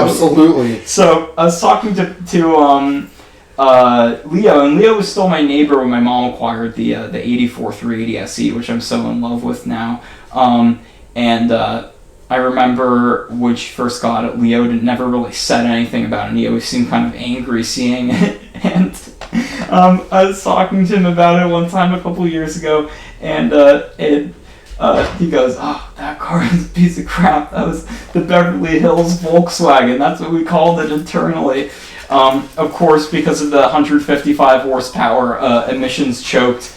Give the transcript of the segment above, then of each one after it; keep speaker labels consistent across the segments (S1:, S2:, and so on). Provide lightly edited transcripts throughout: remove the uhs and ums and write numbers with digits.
S1: Absolutely.
S2: So I was talking to Leo, and Leo was still my neighbor when my mom acquired the 84 380 SE, which I'm so in love with now. I remember when she first got it, Leo never really said anything about it. He always seemed kind of angry seeing it. And I was talking to him about it one time a couple years ago, and he goes, "Oh, that car is a piece of crap. That was the Beverly Hills Volkswagen. That's what we called it internally." Of course, because of the 155 horsepower emissions choked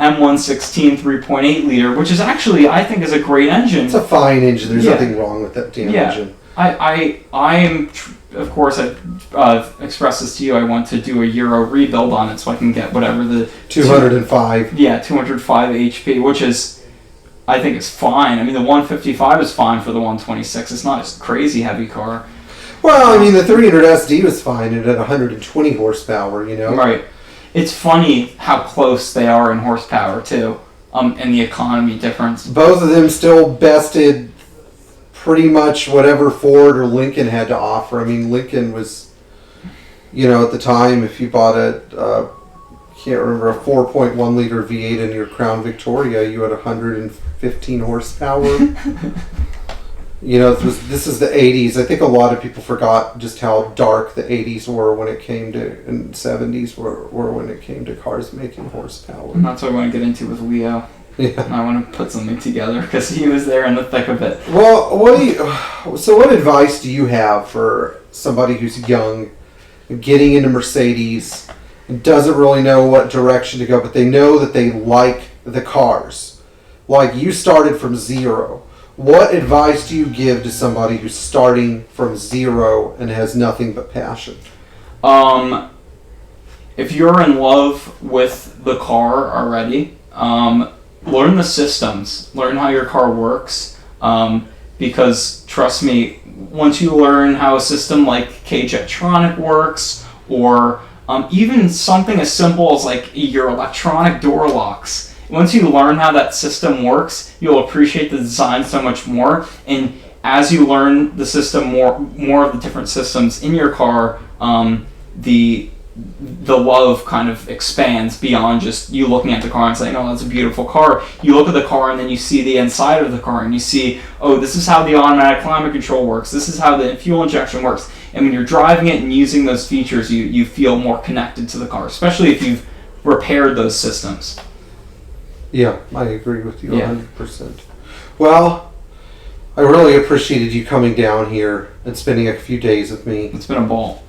S2: M116 3.8 liter, which is actually, I think, is a great engine.
S1: It's a fine engine. There's nothing wrong with that damn engine.
S2: I am, of course, I've expressed this to you. I want to do a Euro rebuild on it so I can get whatever the
S1: 205.
S2: 205 HP, which is, I think, is fine. I mean, the 155 is fine for the 126. It's not a crazy heavy car.
S1: Well, I mean, the 300 SD was fine at 120 horsepower.
S2: Right. It's funny how close they are in horsepower too, and the economy difference.
S1: Both of them still bested pretty much whatever Ford or Lincoln had to offer. I mean, Lincoln was, at the time, if you bought a 4.1 liter V8 in your Crown Victoria, you had 115 horsepower. This is the 80s. I think a lot of people forgot just how dark the 80s were when it came to, and 70s were when it came to cars making horsepower.
S2: And that's what I want to get into with Leo.
S1: Yeah.
S2: I want to put something together because he was there in the thick of it.
S1: Well, what advice do you have for somebody who's young, getting into Mercedes, and doesn't really know what direction to go, but they know that they like the cars? Like, you started from zero. What advice do you give to somebody who's starting from zero and has nothing but passion?
S2: If you're in love with the car already, learn the systems. Learn how your car works. Because, trust me, once you learn how a system like K-Jetronic works, or even something as simple as like your electronic door locks, once you learn how that system works, you'll appreciate the design so much more. And as you learn the system, more of the different systems in your car, the love kind of expands beyond just you looking at the car and saying, "Oh, that's a beautiful car." You look at the car and then you see the inside of the car and you see, "Oh, this is how the automatic climate control works. This is how the fuel injection works." And when you're driving it and using those features, you feel more connected to the car, especially if you've repaired those systems.
S1: Yeah, I agree with you 100%. Well, I really appreciated you coming down here and spending a few days with me.
S2: It's been a ball.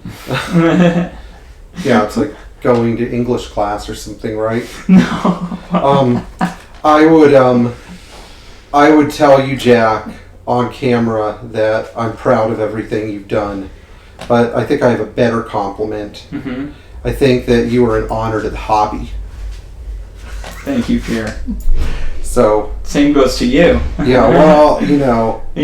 S1: Yeah, it's like going to English class or something, right?
S2: No.
S1: I would tell you, Jack, on camera that I'm proud of everything you've done, but I think I have a better compliment.
S2: Mm-hmm.
S1: I think that you are an honor to the hobby.
S2: Thank you, Pierre.
S1: So
S2: same goes to you.
S1: Yeah, well,
S2: you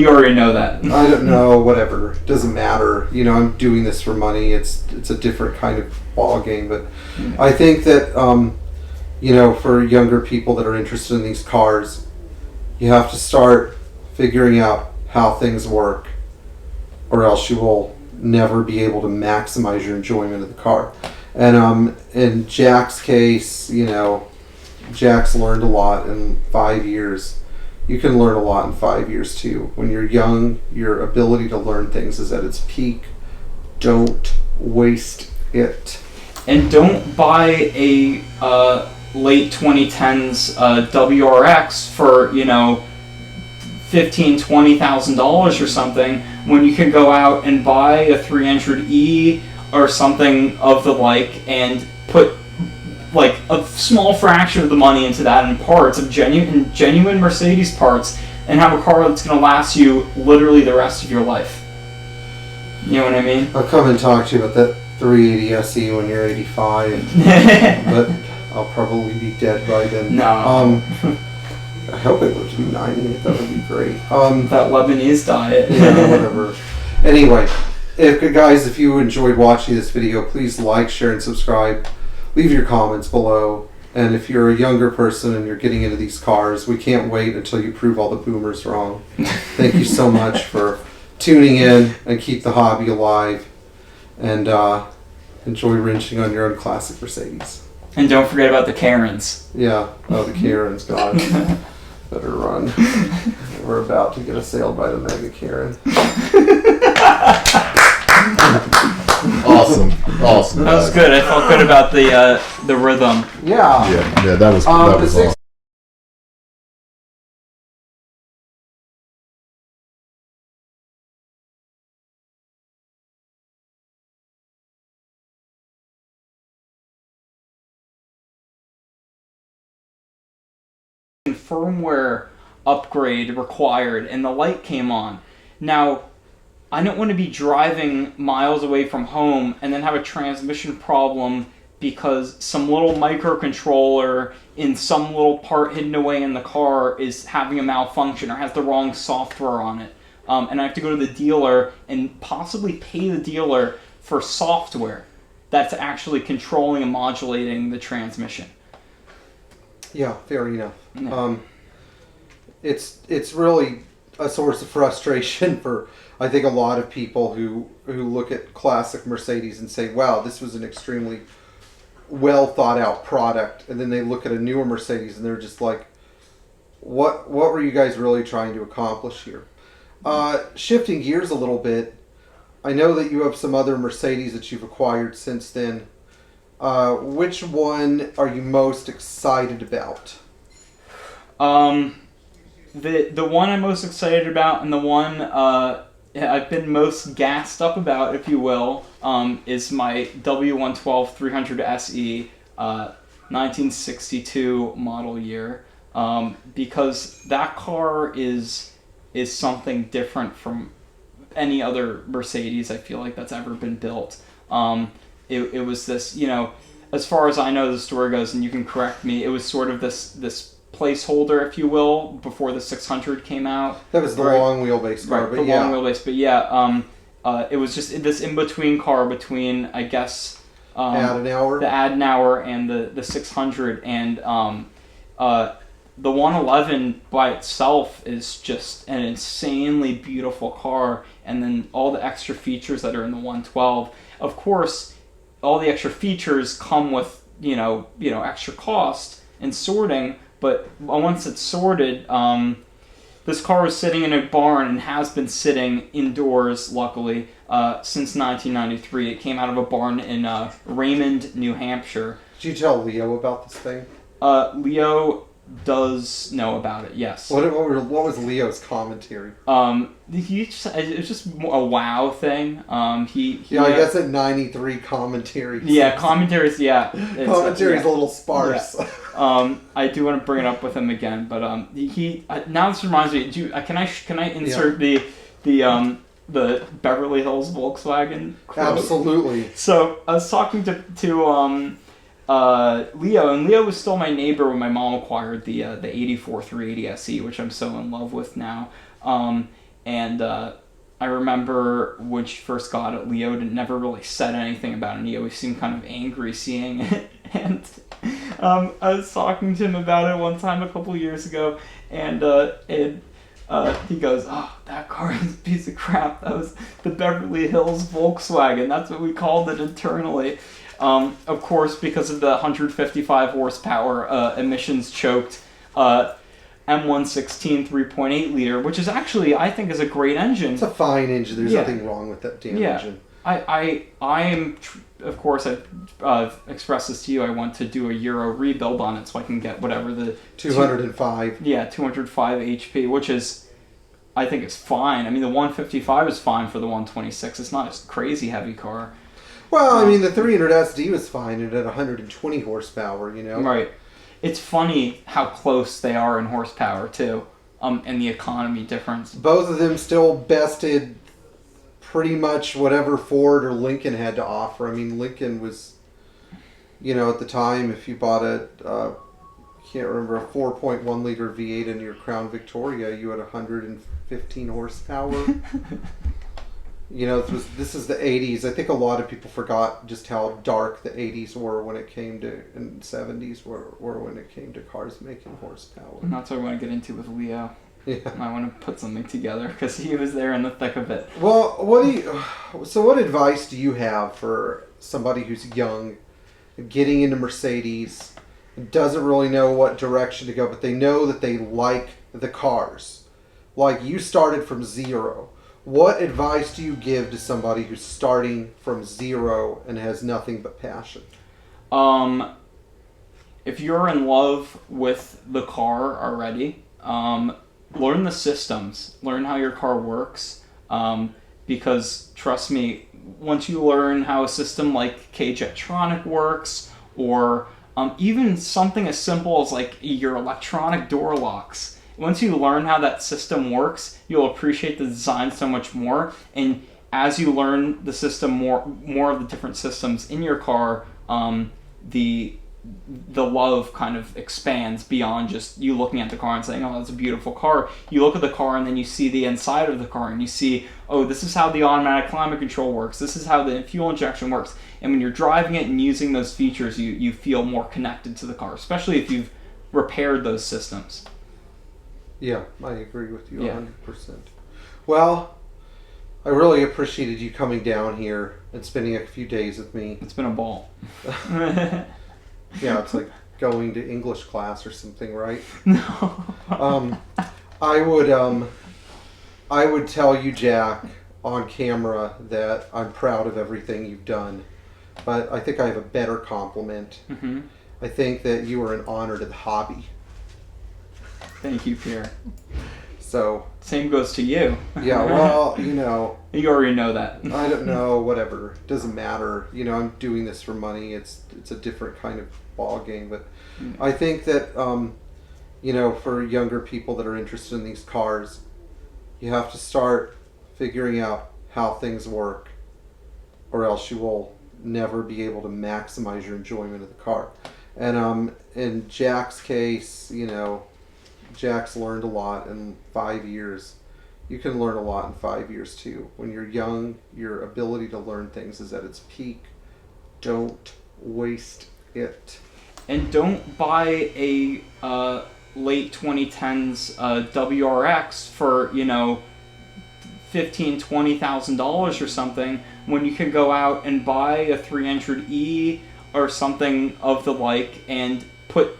S2: already know that.
S1: I don't know, whatever. It doesn't matter. I'm doing this for money. It's a different kind of ball game, but I think that for younger people that are interested in these cars, you have to start figuring out how things work, or else you will never be able to maximize your enjoyment of the car. And in Jack's case, Jack's learned a lot in 5 years. You can learn a lot in 5 years too. When you're young, your ability to learn things is at its peak. Don't waste it.
S2: And don't buy a late 2010s WRX for $15,000, $20,000 or something, when you can go out and buy a 300E or something of the like and put like a small fraction of the money into that in parts of genuine Mercedes parts, and have a car that's going to last you literally the rest of your life. You know what I mean?
S1: I'll come and talk to you about that 380 SE when you're 85, but I'll probably be dead by then.
S2: No.
S1: I hope it lives to be 90. That would be great.
S2: That Lebanese diet.
S1: Yeah, whatever. Anyway, if you enjoyed watching this video, please like, share, and subscribe. Leave your comments below. And if you're a younger person and you're getting into these cars, we can't wait until you prove all the boomers wrong. Thank you so much for tuning in and keep the hobby alive, and enjoy wrenching on your own classic Mercedes.
S2: And don't forget about the Karens.
S1: Yeah. Oh, the Karens, God. Better run. We're about to get assailed by the mega Karen.
S3: Awesome.
S2: That was good. I felt good about the rhythm.
S1: Yeah.
S3: Yeah, that was awesome.
S2: Firmware upgrade required, and the light came on. Now, I don't want to be driving miles away from home and then have a transmission problem because some little microcontroller in some little part hidden away in the car is having a malfunction or has the wrong software on it. And I have to go to the dealer and possibly pay the dealer for software that's actually controlling and modulating the transmission.
S1: Yeah, fair enough.
S2: Yeah.
S1: It's really a source of frustration for, I think, a lot of people who look at classic Mercedes and say, wow, this was an extremely well thought out product, and then they look at a newer Mercedes and they're just like, what were you guys really trying to accomplish here? Shifting gears a little bit, I know that you have some other Mercedes that you've acquired since then. Which one are you most excited about?
S2: The one I'm most excited about, and the one I've been most gassed up about, if you will, is my W112 300 SE 1962 model year, because that car is something different from any other Mercedes I feel like that's ever been built. It was this, as far as I know the story goes, and you can correct me, it was sort of this placeholder, if you will, before the 600 came out.
S1: That was the long wheelbase car,
S2: right,
S1: but
S2: the
S1: yeah.
S2: long wheelbase, but yeah, it was just this in-between car between, I guess,
S1: Adenauer?
S2: the Adenauer and the 600, and the 111 by itself is just an insanely beautiful car, and then all the extra features that are in the 112. Of course, all the extra features come with extra cost and sorting, but once it's sorted, this car was sitting in a barn and has been sitting indoors, luckily, since 1993. It came out of a barn in Raymond, New Hampshire.
S1: Did you tell Leo about this thing?
S2: Leo does know about it, yes.
S1: What was Leo's commentary?
S2: It was just a wow thing. I
S1: guess at 93 commentaries.
S2: Yeah, commentaries. Yeah,
S1: commentaries a little sparse.
S2: Yeah. I do want to bring it up with him again, but now this reminds me. Can I insert the Beverly Hills Volkswagen quote?
S1: Absolutely.
S2: So I was talking to Leo, and Leo was still my neighbor when my mom acquired the 84 380 SE, which I'm so in love with now. I remember when she first got it, Leo never really said anything about it. He always seemed kind of angry seeing it. And I was talking to him about it one time a couple years ago, and he goes, "Oh, that car is a piece of crap. That was the Beverly Hills Volkswagen. That's what we called it internally." Of course, because of the 155 horsepower emissions choked M116 3.8 liter, which is actually, I think, is a great engine.
S1: It's a fine engine. There's nothing wrong with that damn engine.
S2: I am, of course, I've expressed this to you. I want to do a Euro rebuild on it so I can get whatever the
S1: 205.
S2: 205 HP, which is, I think, it's fine. I mean, the 155 is fine for the 126. It's not a crazy heavy car.
S1: Well, I mean, the 300 SD was fine at 120 horsepower,
S2: Right. It's funny how close they are in horsepower, too, and the economy difference.
S1: Both of them still bested pretty much whatever Ford or Lincoln had to offer. I mean, Lincoln was, at the time, if you bought a 4.1 liter V8 in your Crown Victoria, you had 115 horsepower. This is the 80s. I think a lot of people forgot just how dark the 80s were when it came to, and 70s were when it came to cars making horsepower.
S2: And that's what I want to get into with Leo.
S1: Yeah.
S2: I want to put something together because he was there in the thick of it.
S1: Well, what advice do you have for somebody who's young, getting into Mercedes, doesn't really know what direction to go, but they know that they like the cars? Like, you started from zero. What advice do you give to somebody who's starting from zero and has nothing but passion?
S2: If you're in love with the car already, learn the systems. Learn how your car works. Because, trust me, once you learn how a system like K-Jetronic works, or even something as simple as like your electronic door locks, once you learn how that system works, you'll appreciate the design so much more. And as you learn the system, more of the different systems in your car, the love kind of expands beyond just you looking at the car and saying, oh, that's a beautiful car. You look at the car and then you see the inside of the car and you see, oh, this is how the automatic climate control works. This is how the fuel injection works. And when you're driving it and using those features, you feel more connected to the car, especially if you've repaired those systems.
S1: Yeah, I agree with you 100%. Well, I really appreciated you coming down here and spending a few days with me.
S2: It's been a ball.
S1: Yeah, it's like going to English class or something, right?
S2: No.
S1: I would tell you, Jack, on camera that I'm proud of everything you've done. But I think I have a better compliment.
S2: Mm-hmm.
S1: I think that you are an honor to the hobby.
S2: Thank you, Pierre.
S1: So.
S2: Same goes to you.
S1: Yeah, well, you know.
S2: You already know that.
S1: I don't know, whatever. Doesn't matter. You know, I'm doing this for money. It's a different kind of ball game. But I think that, you know, for younger people that are interested in these cars, you have to start figuring out how things work, or else you will never be able to maximize your enjoyment of the car. And in Jack's case, you know, Jack's learned a lot in 5 years. You can learn a lot in 5 years too. When you're young, your ability to learn things is at its peak. Don't waste it.
S2: And don't buy a late 2010s WRX for, you know, $15,000-$20,000 or something, when you can go out and buy a 300E or something of the like and put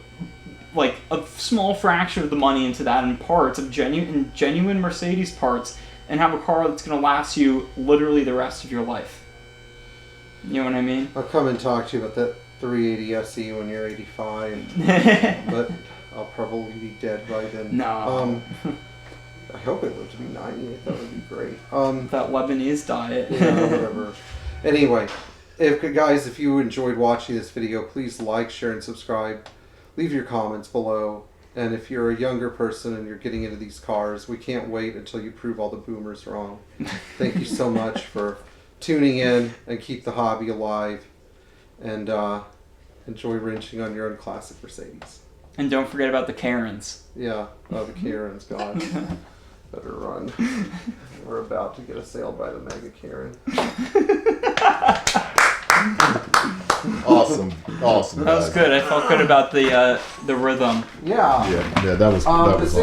S2: like a small fraction of the money into that in parts of genuine Mercedes parts, and have a car that's going to last you literally the rest of your life. You know what I mean?
S1: I'll come and talk to you about that 380 SE when you're 85, but I'll probably be dead by then.
S2: No.
S1: I hope I live to be 90. That would be great.
S2: That Lebanese diet.
S1: Yeah, whatever. Anyway, if you enjoyed watching this video, please like, share, and subscribe. Leave your comments below. And if you're a younger person and you're getting into these cars, we can't wait until you prove all the boomers wrong. Thank you so much for tuning in, and keep the hobby alive. And enjoy wrenching on your own classic Mercedes.
S2: And don't forget about the Karens.
S1: Yeah, the Karens, God. Better run. We're about to get assailed by the Mega Karen.
S3: Awesome.
S2: That was good. I felt good about the rhythm.
S1: Yeah.
S3: Yeah, that was awesome.